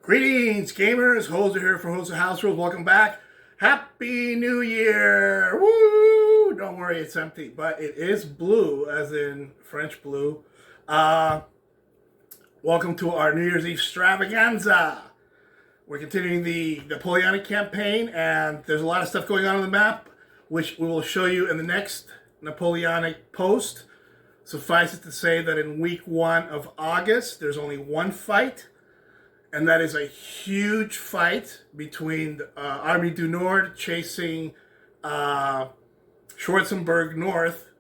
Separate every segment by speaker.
Speaker 1: Greetings, gamers. Hoser here for Hoser House Rules. Welcome back. Happy New Year! Woo! Don't worry, it's empty, but it is blue, as in French blue. Welcome to our New Year's Eve extravaganza. We're continuing the Napoleonic campaign, and there's a lot of stuff going on the map, which we will show you in the next Napoleonic post. Suffice it to say that in week 1 of August, there's only one fight. And that is a huge fight between the Army du Nord chasing Schwarzenberg north.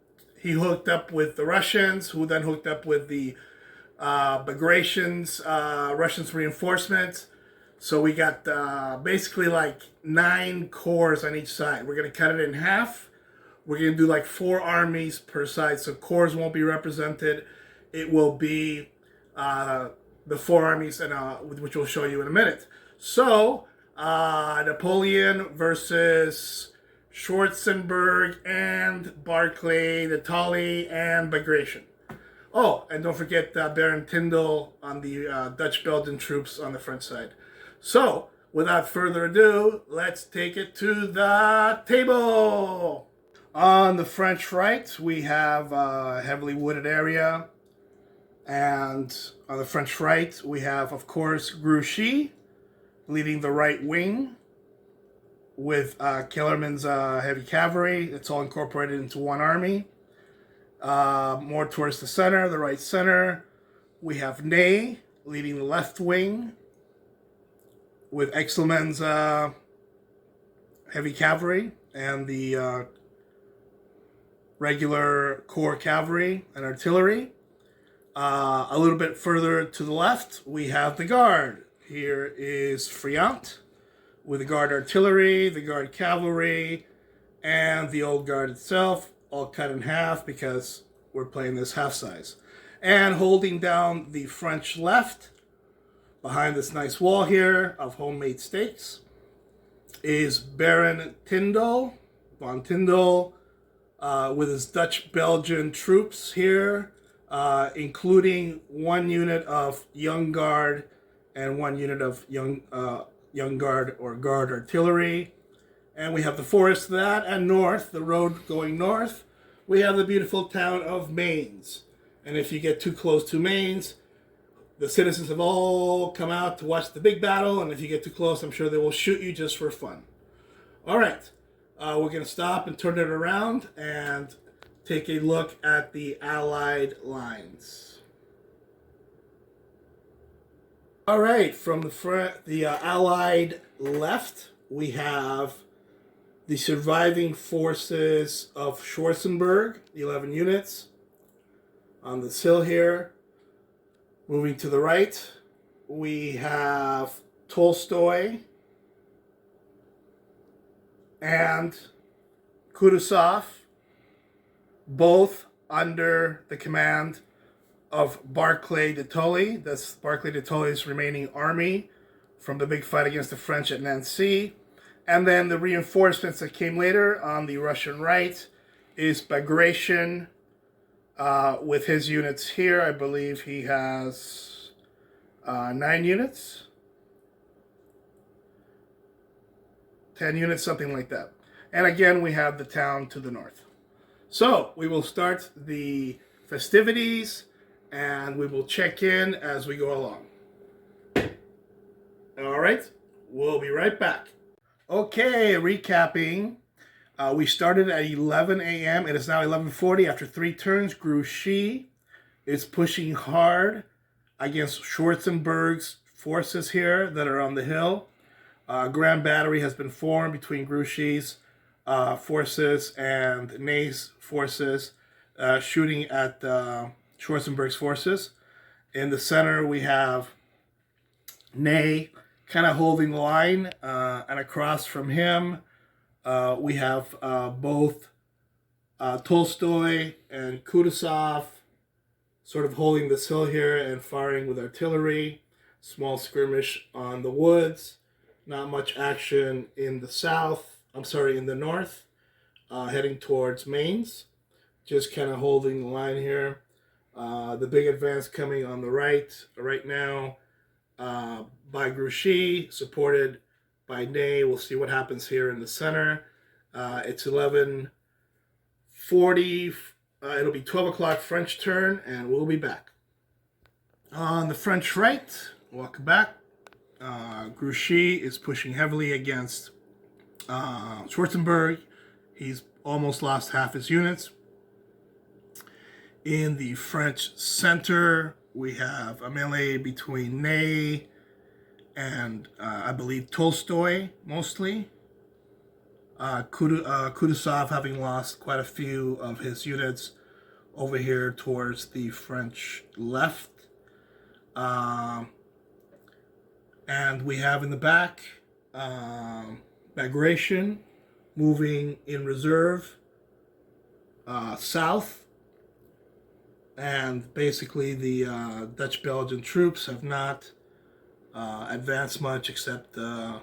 Speaker 1: He hooked up with the Russians, who then hooked up with the Bagrations, Russians reinforcements. So we got basically like 9 corps on each side. We're going to cut it in half. We're going to do like 4 armies per side. So corps won't be represented. It will be the 4 armies, and which we'll show you in a minute. So, Napoleon versus Schwarzenberg and Barclay de Tolly and Bagration. Oh, and don't forget Baron Tyndall on the Dutch-Belgian troops on the French side. So, without further ado, let's take it to the table. On the French right, we have a heavily wooded area. And on the French right, we have, of course, Grouchy leading the right wing with Kellerman's heavy cavalry. It's all incorporated into one army. More towards the center, the right center, we have Ney leading the left wing with Excelmann's heavy cavalry and the regular corps cavalry and artillery. A little bit further to the left, we have the Guard. Here is Friant with the Guard artillery, the Guard cavalry, and the Old Guard itself, all cut in half because we're playing this half size. And holding down the French left, behind this nice wall here of homemade steaks, is Baron Tyndall, von Tyndall, with his Dutch-Belgian troops here. Including 1 unit of Young Guard and 1 unit of Young Guard or Guard artillery. And we have the forest to that, and north, the road going north, we have the beautiful town of Mainz. And if you get too close to Mainz, the citizens have all come out to watch the big battle, and if you get too close, I'm sure they will shoot you just for fun. All right, we're going to stop and turn it around and take a look at the Allied lines. All right, from the front, the Allied left, we have the surviving forces of Schwarzenberg, 11 units, on this hill here. Moving to the right, we have Tolstoy and Kutuzov, both under the command of Barclay de Tolly. That's Barclay de Tolly's remaining army from the big fight against the French at Nancy. And then the reinforcements that came later on the Russian right is Bagration with his units here. I believe he has 9 units. 10 units, something like that. And again, we have the town to the north. So, we will start the festivities, and we will check in as we go along. All right, we'll be right back. Okay, recapping. We started at 11 a.m. It is now 11:40 after 3 turns. Grouchy is pushing hard against Schwarzenberg's forces here that are on the hill. Grand battery has been formed between Grouchy's forces and Ney's forces, shooting at Schwarzenberg's forces. In the center, we have Ney kind of holding the line, and across from him, we have both Tolstoy and Kutuzov sort of holding this hill here and firing with artillery. Small skirmish on the woods. Not much action in the south. in the north, heading towards Mainz. Just kind of holding the line here. The big advance coming on the right now. by Grouchy, supported by Ney. We'll see what happens here in the center. It's 11:40. It'll be 12 o'clock French turn, and we'll be back. On the French right, welcome back. Grouchy is pushing heavily against Schwarzenberg. He's almost lost half his units. In the French center, we have a melee between Ney and I believe Tolstoy, mostly. Kutuzov having lost quite a few of his units over here towards the French left. And we have in the back Bagration moving in reserve south. And basically the Dutch-Belgian troops have not advanced much except to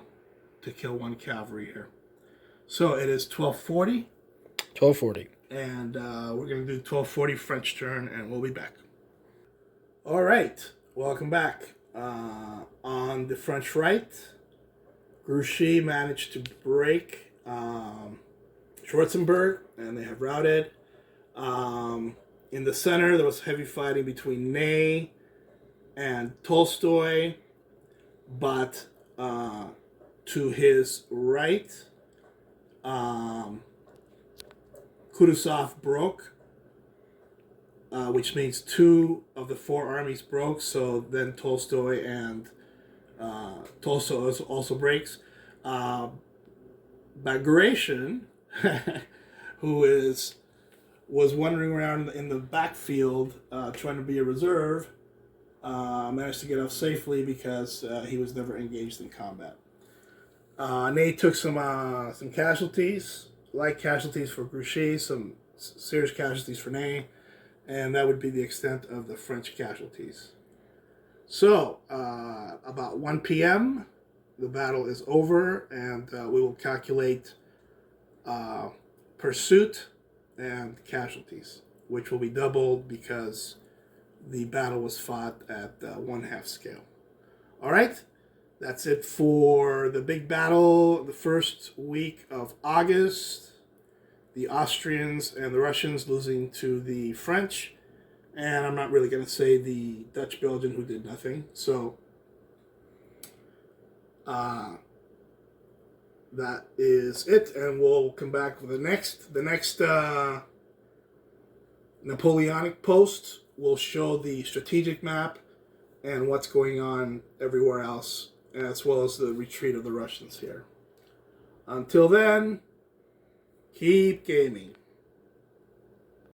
Speaker 1: kill one cavalry here. So it is 12:40.
Speaker 2: 12:40.
Speaker 1: And we're going to do 12:40 French turn, and we'll be back. All right. Welcome back. On the French right, Grouchy managed to break Schwarzenberg, and they have routed. In the center, there was heavy fighting between Ney and Tolstoy, but to his right, Kutuzov broke, which means 2 of the 4 armies broke. So then Tolstoy and Tolstoy also breaks. Bagration, who was wandering around in the backfield trying to be a reserve, managed to get off safely because he was never engaged in combat. Ney took some casualties, light casualties for Grouchy, some serious casualties for Ney, and that would be the extent of the French casualties. So, about 1 p.m., the battle is over, and we will calculate pursuit and casualties, which will be doubled because the battle was fought at 1/2 scale. All right, that's it for the big battle, the first week of August. The Austrians and the Russians losing to the French, and I'm not really going to say the Dutch-Belgian who did nothing. So that is it, and we'll come back with the next Napoleonic post will show the strategic map and what's going on everywhere else, as well as the retreat of the Russians here. Until then, keep gaming.